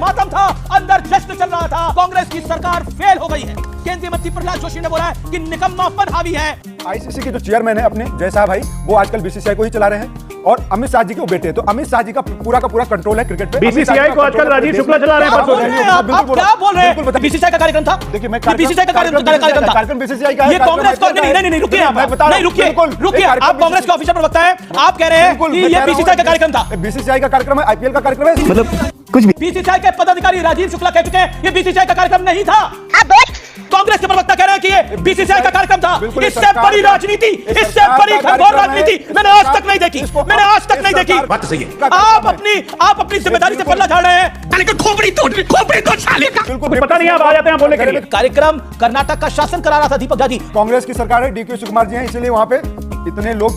मातम था, अंदर जश्न चल रहा था। कांग्रेस की सरकार फेल हो गई है। केंद्रीय मंत्री प्रहलाद जोशी ने बोला है कि निकम्मापन हावी है। आईसीसी के जो चेयरमैन है अपने जय साहब भाई, वो आजकल बीसीसीआई को ही चला रहे हैं और अमित शाह जी के वो बेटे हैं, तो अमित शाह जी का पूरा कंट्रोल है क्रिकेट पे। बीसीसीआई को आजकल राजीव शुक्ला चला रहे हैं। आप क्या बोल रहे हैं? बीसीसीआई का कार्यक्रम था। देखिए मैं बीसीसीआई का कार्यक्रम बीसीसीआई का ये कांग्रेस को नहीं रुकिए आप, नहीं रुकिए आप कांग्रेस के ऑफिशियल प्रवक्ता हैं, आप कह रहे हैं कि ये बीसीसीआई का कार्यक्रम था। बीसीसीआई का कार्यक्रम है, आईपीएल का कार्यक्रम है, मतलब कुछ भी। बीसीसीआई के पदाधिकारी राजीव शुक्ला कह चुके हैं ये बीसीसीआई का कार्यक्रम नहीं था। कांग्रेस के प्रवक्ता कह रहे हैं कि ये बीसीसीआई का कार्यक्रम था। इससे बड़ी राजनीति, इससे बड़ी घनघोर राजनीति मैंने आज तक नहीं देखी, मैंने आज तक नहीं देखी। बात सही है। आप अपनी जिम्मेदारी से पल्ला झाड़ रहे हैं। खोपड़ी तोड़ साले का। बिल्कुल पता नहीं आप आ जाते हैं बोलने के लिए। कार्यक्रम कर्नाटक का शासन करा रहा था दीपक जाजी। कांग्रेस की सरकार है, डीके शिवकुमार जी हैं, इसलिए वहां पे इतने लोग,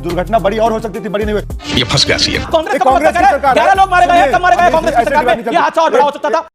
दुर्घटना बड़ी और हो सकती थी, बड़ी नहीं हुई। ये फंस गया सी कांग्रेस की सरकार 11 लोग मारे गए, कम मारे गए कांग्रेस की सरकार में। ये हादसा और बड़ा हो सकता था।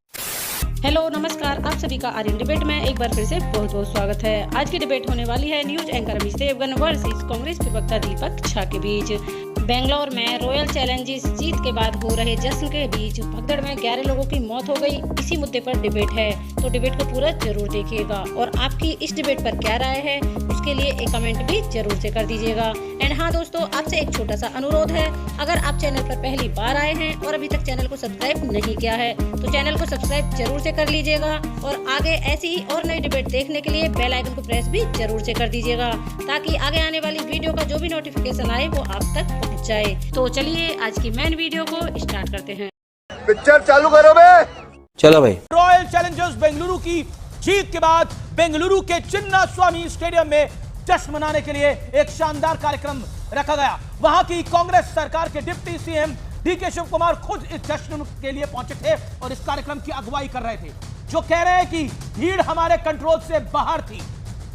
हेलो नमस्कार, आप सभी का आर्यन डिबेट में एक बार फिर से बहुत बहुत स्वागत है। आज की डिबेट होने वाली है news anchor Amit Devgan versus Congress प्रवक्ता दीपक झा के बीच। बेंगलोर में रॉयल चैलेंजर्स जीत के बाद हो रहे जश्न के बीच भगदड़ में 11 लोगों की मौत हो गई। इसी मुद्दे पर डिबेट है, तो डिबेट को पूरा जरूर देखिएगा और आपकी इस डिबेट पर क्या राय है उसके लिए एक कमेंट भी जरूर से कर दीजिएगा। एंड हाँ दोस्तों, आपसे एक छोटा सा अनुरोध है, अगर आप चैनल पर पहली बार आए हैं और अभी तक चैनल को सब्सक्राइब नहीं किया है तो चैनल को सब्सक्राइब जरूर से कर लीजिएगा और आगे ऐसी ही और नई डिबेट देखने के लिए बेल आइकन को प्रेस भी जरूर से कर दीजिएगा ताकि आगे आने वाली वीडियो का जो भी नोटिफिकेशन आए वो आप तक पहुंच जाए। तो चलिए आज की मेन वीडियो को स्टार्ट करते हैं। पिक्चर चालू करो बे। चलो भाई। रॉयल चैलेंजर्स बेंगलुरु की जीत के बाद बेंगलुरु के चिन्ना स्वामी स्टेडियम में जश्न मनाने के लिए एक शानदार कार्यक्रम रखा गया। वहां की कांग्रेस सरकार के डिप्टी सीएम डीके शिवकुमार खुद इस जश्न के लिए पहुंचे थे और इस कार्यक्रम की अगुवाई कर रहे थे, जो कह रहे हैं कि भीड़ हमारे कंट्रोल से बाहर थी।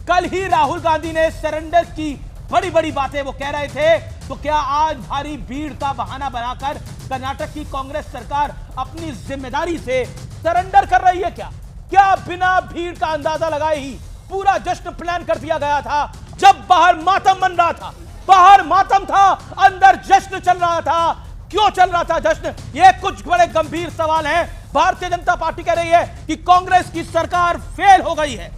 कल ही राहुल गांधी ने सरेंडर की बड़ी बड़ी बातें वो कह रहे थे, तो क्या आज भारी भीड़ का बहाना बनाकर कर्नाटक की कांग्रेस सरकार अपनी जिम्मेदारी से सरेंडर कर रही है क्या? क्या बिना भीड़ का अंदाजा लगाए ही पूरा जश्न प्लान कर दिया गया था? जब बाहर मातम बन रहा था, बाहर मातम था, अंदर जश्न चल रहा था। क्यों चल रहा था जश्न? ये कुछ बड़े गंभीर सवाल हैं। भारतीय जनता पार्टी कह रही है कि कांग्रेस की सरकार फेल हो गई है।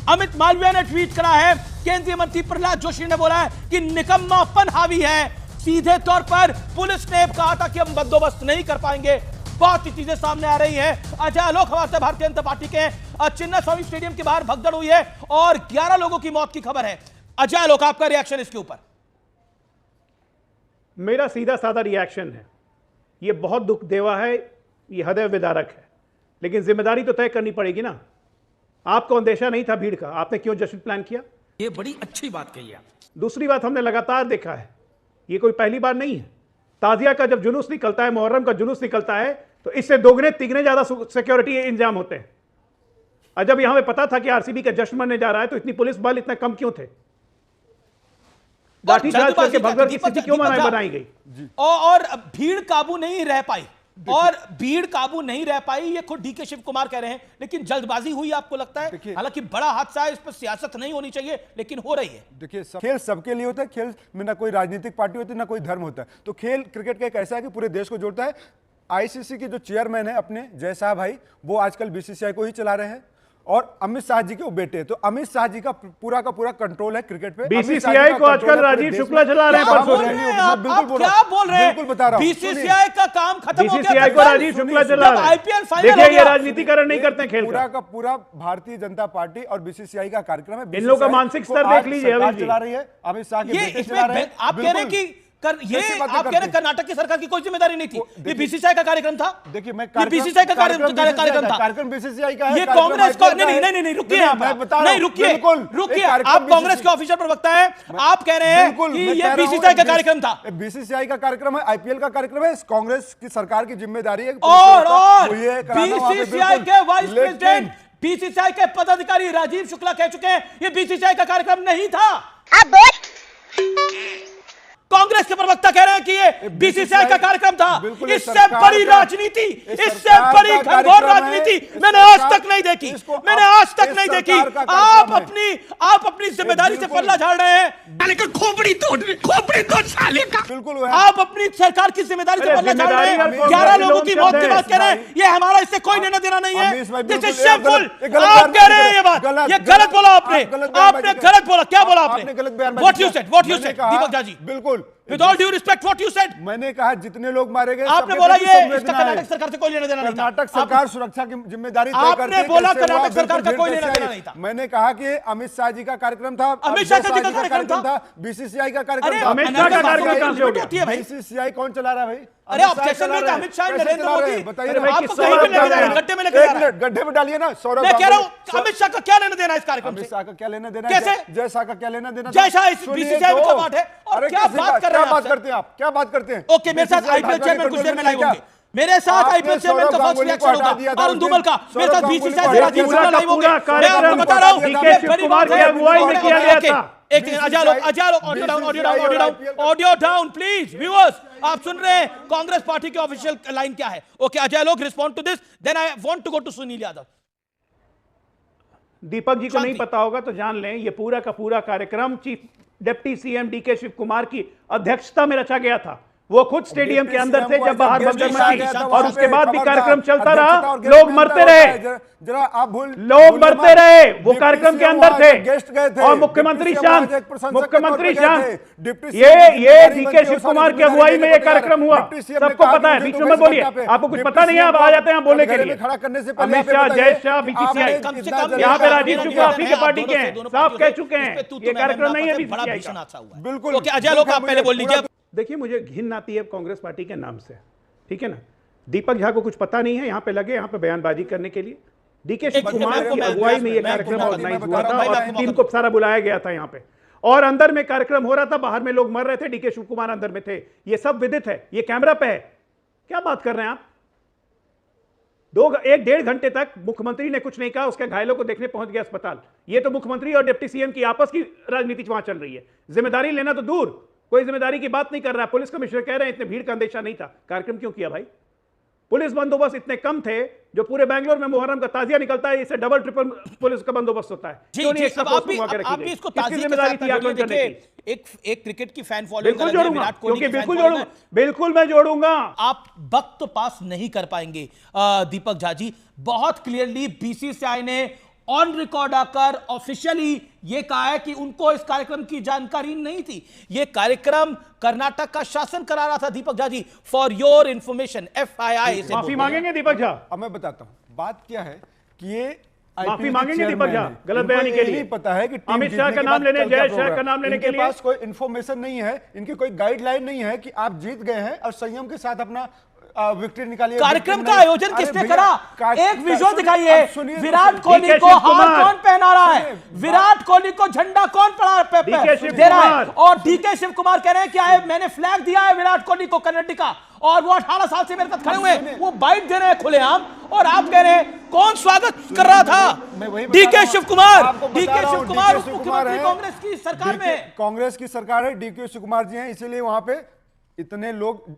अमित मालवीय ने ट्वीट करा है, केंद्रीय मंत्री प्रहलाद जोशी ने बोला है कि निकम्मापन हावी है। सीधे तौर पर पुलिस ने कहा था कि हम बंदोबस्त नहीं कर पाएंगे। बहुत सी चीजें सामने आ रही हैं। अजय आलोक हमारे से भारतीय जनता पार्टी के चिन्ना स्वामी स्टेडियम के बाहर भगदड़ हुई है और 11 लोगों की मौत की खबर है। अजय आलोक, आपका रिएक्शन इसके ऊपर? मेरा सीधा साधा रिएक्शन है, ये बहुत दुख देवा है, ये हृदय विदारक है, लेकिन जिम्मेदारी तो तय करनी पड़ेगी ना। आपको अंदेशा नहीं था भीड़ का, आपने क्यों जश्न प्लान किया? ये बड़ी अच्छी बात कही आप। दूसरी बात, हमने लगातार देखा है, ये कोई पहली बार नहीं है। ताजिया का जब जुलूस निकलता है, मुहर्रम का जुलूस निकलता है, तो इससे दोगुने तिगने ज्यादा सिक्योरिटी इंतजाम होते हैं। और जब यहां पे पता था कि आरसीबी का जश्न मनाने जा रहा है, तो इतनी पुलिस बल इतना कम क्यों थे? लाठीचार्ज करके भगदड़ की स्थिति क्यों बनाई गई? और भीड़ काबू नहीं रह पाई, और भीड़ काबू नहीं रह पाई, ये खुद डीके शिवकुमार कह रहे हैं। लेकिन जल्दबाजी हुई आपको लगता है? हालांकि बड़ा हादसा है, इस पर सियासत नहीं होनी चाहिए, लेकिन हो रही है। देखिए, खेल सबके लिए होता है। खेल में ना कोई राजनीतिक पार्टी होती है, ना कोई धर्म होता है। तो खेल क्रिकेट का एक ऐसा है कि पूरे देश को जोड़ता है। आईसीसी के जो चेयरमैन है अपने जय साहब भाई, वो आजकल बीसीसीआई को ही चला रहे हैं और अमित शाह जी के वो बेटे हैं, तो अमित शाह जी का पूरा कंट्रोल है क्रिकेट पे। बीसीसीआई को आजकल राजीव शुक्ला चला रहे हैं। क्या बोल रहे हैं? बिल्कुल बता रहा हूं। बीसीसीआई का काम खत्म हो गया। बीसीसीआई को राजीव शुक्ला चला रहे हैं। आईपीएल फाइनल देखिए, ये राजनीतिकरण नहीं करते खेल पूरा का पूरा भारतीय जनता पार्टी और बीसीसीआई का कार्यक्रम है। इन लोगों का मानसिक स्तर देख लीजिए। अभी चला रही है अमित शाह के बेटे चला रहे हैं। आप कह रहे हैं कि आप कह रहे हैं कर्नाटक की सरकार की कोई जिम्मेदारी नहीं थी, ये बीसीसीआई का कार्यक्रम था। देखिए, मैं बीसीसीआई का कार्यक्रम था। कार्यक्रम बीसीसीआई का है। ये कांग्रेस को नहीं रुकिए आप, नहीं रुकिए आप कांग्रेस के ऑफिशियल प्रवक्ता हैं, आप कह रहे हैं कि ये बीसीसीआई का कार्यक्रम था। बीसीसीआई का कार्यक्रम है, आईपीएल का कार्यक्रम है। कांग्रेस की सरकार की जिम्मेदारी है। और बीसीसीआई के वाइस प्रेसिडेंट, बीसीसीआई के पदाधिकारी राजीव शुक्ला कह चुके हैं ये बीसीसीआई का कार्यक्रम नहीं था। कांग्रेस के प्रवक्ता कह रहे हैं कि ये बीसीसीआई का कार्यक्रम था। इससे बड़ी राजनीति, इससे बड़ी घनघोर राजनीति मैंने आज तक नहीं देखी, मैंने आज तक नहीं देखी। आप अपनी जिम्मेदारी से पल्ला झाड़ रहे हैं। खोपड़ी तोड़ साले का। बिल्कुल, आप अपनी सरकार की जिम्मेदारी से पल्ला झाड़ रहे हैं। 11 लोगों की मौत की बात कह रहे हैं, ये हमारा इससे कोई लेना देना नहीं है। अमीश भाई, दिस इज बिल्कुल शेमफुल। ये गलत आप बयान कह रहे हैं ये गलत- बात, ये गलत- गलत बोला आपने, आप गलत बयानबाजी आपने कर- गलत बोला। क्या बोला आपने आपने? गलत बयानबाजी व्हाट यू किया। सेड, व्हाट यू मैंने सेड कहा- दीपक झा जी? बिल्कुल, with all due respect, what you said? मैंने कहा जितने लोग मारे गए आपने सबके बोला प्रति ये इसका संवेदना है। कर्नाटक सरकार से कोई लेना देना नहीं था। कर्नाटक सरकार सुरक्षा की जिम्मेदारी तय आपने करती है, बोला कैसे हुआ, कर्नाटक सरकार का बिल्कुल कोई भीड़ लेना कैसे देना आई। नहीं था। मैंने कहा कि अमित शाह जी का कार्यक्रम था, अमित शाह जी का कार्यक्रम था, बीसीसीआई का अरे कार्यक्रम था। अमित शाह का कार्यक्रम कहां से हो गया? होती है भाई। बीसीसीआई कौन चला रहा है भाई? अरे ऑब्जेक्शन में अमित शाह, कैसे नरेंद्र चला रहे मोदी, हैं? बताइए अरे ना। भाई, आपको किस कहीं सौरभ पे लेके जा रहा है, गांगुली? गड्ढे में लेके जा एक रहा है। मिनट, गड्ढे में डालिए ना। सौरभ मैं कह रहा गांगुली- हूं अमित शाह का क्या लेना देना है इस कार्यक्रम अमित से? शाह का क्या लेना देना? कैसे? जय शाह का क्या लेना देना? जय शाह इस सुनिए बीसीसीआई तो। का पार्ट है। और अरे क्या कैसे बात कर रहे हैं क्या बात आप? करते हैं आप? क्या बात करते हैं? ओके, मेरे साथ आईपीएल चेयरमैन कुछ देर में लाइव होंगे। मेरे साथ आपने आईपीएल चेयरमैन का सौरभ फर्स्ट गांगुली को रिएक्शन हटा दिया होगा, था अरुण उस दिन। धूमल का। मेरे सौरभ साथ गांगुली बीसीसीआई को से हटा राजीव दिया शुक्ला था। लाइव होंगे। पूरा मैं आपको कार्यक्रम बता रहा हूं, डीके ये शिव बड़ी कुमार बात की है। अगुवाई में किया गया ओके, था। एक सेकंड, अजय लोग ऑडियो डाउन प्लीज व्यूअर्स। आप सुन रहे हैं कांग्रेस पार्टी की ऑफिशियल लाइन क्या है? ओके अजय लोग respond to this, then I want to go to Sunil Yadav. Deepak ji को नहीं शांति। पता होगा तो जान लें, ये पूरा का पूरा कार्यक्रम chief deputy CM DK Shiv Kumar की अध्यक्षता में रचा गया था। वो खुद स्टेडियम के अंदर थे जब बाहर भगदड़ मची, और उसके बाद भी कार्यक्रम चलता रहा। लोग मरते रहे, जरा आप लोग मरते रहे, वो कार्यक्रम के अंदर थे। गेस्ट गए थे और मुख्यमंत्री शांत, मुख्यमंत्री शांत। ये डीके शिव कुमार की अगुवाई में ये कार्यक्रम हुआ, सबको पता है। बीच में मत बोलिए, आपको कुछ पता नहीं है, आप आ जाते हैं बोलने के लिए। खड़ा करने से अमित शाह, जय शाह, बीसीसीआई, कम से कम यहाँ पे मेरा राजीव निवेदन शुक्ला है, आप ही के आप पार्टी दोनों के से, हैं, दोनों साफ पार्टियों कह से चुके इस पे हैं तू ये मैं कार्यक्रम नहीं है बड़ा बीसीसीआई भीषण का। हादसा हुआ है। बिल्कुल। ओके अजय लोग आप पहले बोल लीजिए। देखिए, मुझे घिन आती है कांग्रेस पार्टी के नाम से, ठीक है ना। दीपक झा को कुछ पता नहीं है, यहाँ पे लगे यहाँ पे बयानबाजी करने के लिए। डीके शिव कुमार की अगुवाई में ये कार्यक्रम ऑर्गेनाइज हुआ था और टीम को सारा बुलाया गया था यहाँ पे, और अंदर में कार्यक्रम हो रहा था, बाहर में लोग मर रहे थे, डीके शिव कुमार अंदर में थे। ये सब विदित है, ये कैमरा पे है। क्या बात कर रहे हैं आप? 1-1.5 घंटे तक मुख्यमंत्री ने कुछ नहीं कहा, उसके घायलों को देखने पहुंच गया अस्पताल। ये तो मुख्यमंत्री और डिप्टी सीएम की आपस की राजनीति वहां चल रही है। जिम्मेदारी लेना तो दूर, कोई जिम्मेदारी की बात नहीं कर रहा। पुलिस कमिश्नर कह रहे हैं इतने भीड़ का अंदेशा नहीं था, कार्यक्रम क्यों किया भाई? पुलिस बंदोबस्त इतने कम थे, जो पूरे बैंगलोर में मुहर्रम का ताजिया निकलता है, इससे डबल ट्रिपल पुलिस का बंदोबस्त होता है। जी क्यों नहीं जी, एक साथ अब आप पोस्टिंग वहां पे रखी भी गई? इसको किसकी ताज़िए के जिम्मेदारी साथ थी आकलन जोड़िए। करने की? देखिए, एक क्रिकेट की फैन फॉलोइंग बिल्कुल अलग है, जोड़ूंगा, विराट कोहली क्योंकि की फैन बिल्कुल फॉलोइंग जोड़ूंगा, बिल्कुल मैं जोड़ूंगा। आप वक्त पास नहीं कर पाएंगे दीपक झा जी। बहुत क्लियरली बीसीसीआई ने ऑन रिकॉर्ड आकर ऑफिशियली यह कहा है कि उनको इस कार्यक्रम की जानकारी नहीं थी। यह कार्यक्रम कर्नाटक का शासन करा रहा था Deepak Jha ji, for your information. FII से माफी मांगेंगे दीपक झा? अब मैं बताता हूं, बात क्या है कि ये माफी मांगेंगे दीपक झा गलत बयानी के लिए? नहीं पता है कि टीम अमित शाह जीतने का के नाम बाद लेने, कल क्या जय शाह प्रोग्राम का नाम लेने इनके के लिए? पास कोई इंफॉर्मेशन नहीं है, इनकी कोई गाइडलाइन नहीं है कि आप जीत गए हैं और संयम के साथ अपना विक्ट्री निकालिए। कार्यक्रम का आयोजन किसने करा? एक विजुअल दिखाइए। सुनिए, विराट कोहली डीके को शिव हार कुमार। कौन पहना रहा है? विराट कोहली को झंडा कौन डीके शिव दे रहा है? कुमार। और डीके शिव कुमार कह रहे हैं कि मैंने फ्लैग दिया है विराट कोहली को कर्नाटका, और वो 18 साल से मेरे साथ खड़े हुए हैं, वो बाइट दे रहे हैं खुलेआम, और आप कह रहे हैं कौन स्वागत कर रहा था? डीके शिव कुमार। डीके शिव कुमार उप मुख्यमंत्री कांग्रेस की सरकार में, कांग्रेस की सरकार है, डीके शिव कुमार जी हैं, इसीलिए वहां पे इतने लोग,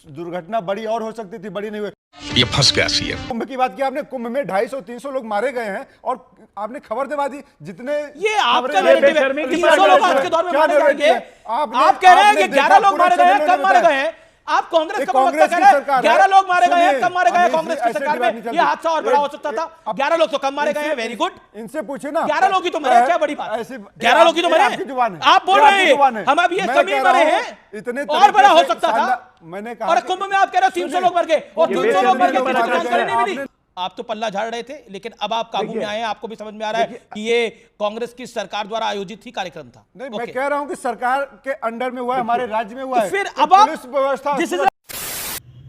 दुर्घटना बड़ी और हो सकती थी, बड़ी नहीं हुई। ये फंस गया सीएम। कुंभ की बात की आपने, कुंभ में 250-300 लोग मारे गए हैं, और आपने खबर दिवा दी जितने ये आपका ये नैरेटिव है। बेशर्मी की 300 लोग बात आज है। के दौर में क्या मारे नैरेटिव जाएंगे। है? आप कह रहे हैं कि आपने 11 लोग देखा, मारे गए हैं, पूरे कब मारे चैनल गए में हैं? आप कांग्रेस ये का वक्ता कांग्रेस कह की रहे हैं सरकार है। 11 लोग मारे गए हैं, सुनिए, कब मारे गए हैं? अमित कांग्रेस की ऐसे सरकार बात नहीं में चलती। ये हादसा और बड़ा हो सकता था। 11 लोग तो कम मारे गए हैं, वेरी गुड। इनसे पूछे ना, 11 लोग ही तो मरे, क्या बड़ी बात? ऐसे 11 लोग ही तो मरे। आपकी जुबान है, आप बोल ये रहे आपकी जुबान है। हैं हम अब ये मैं कमी कह रहा मरे हूं, हैं, इतने और बड़ा हो तरीके से सकता था। मैंने कहा और कि- कुंभ में आप कह रहे हो 300 लोग मर गए, और ये 300 लोग मर गए, बेशर्मी किसी को की जानकारी नहीं बात मिली। आप तो पल्ला झाड़ रहे थे, लेकिन अब आप काबू में आए हैं, आपको भी समझ में आ रहा है कि ये कांग्रेस की सरकार द्वारा आयोजित ही कार्यक्रम था। नहीं, मैं कह रहा हूं कि सरकार के अंडर में हुआ है, हमारे राज्य में हुआ है। फिर अब आप पुलिस व्यवस्था, this is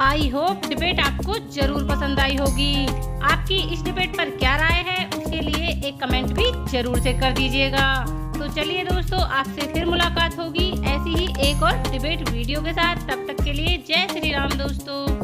I hope debate आपको जरूर पसंद आई होगी। आपकी इस डिबेट पर क्या राय है, उसके लिए एक कमेंट भी जरूर से कर दीजिएगा। तो चलिए दोस्तों, आपसे फिर मुलाकात होगी ऐसी ही एक और डिबेट वीडियो के साथ। तब तक के लिए जय श्री राम दोस्तों।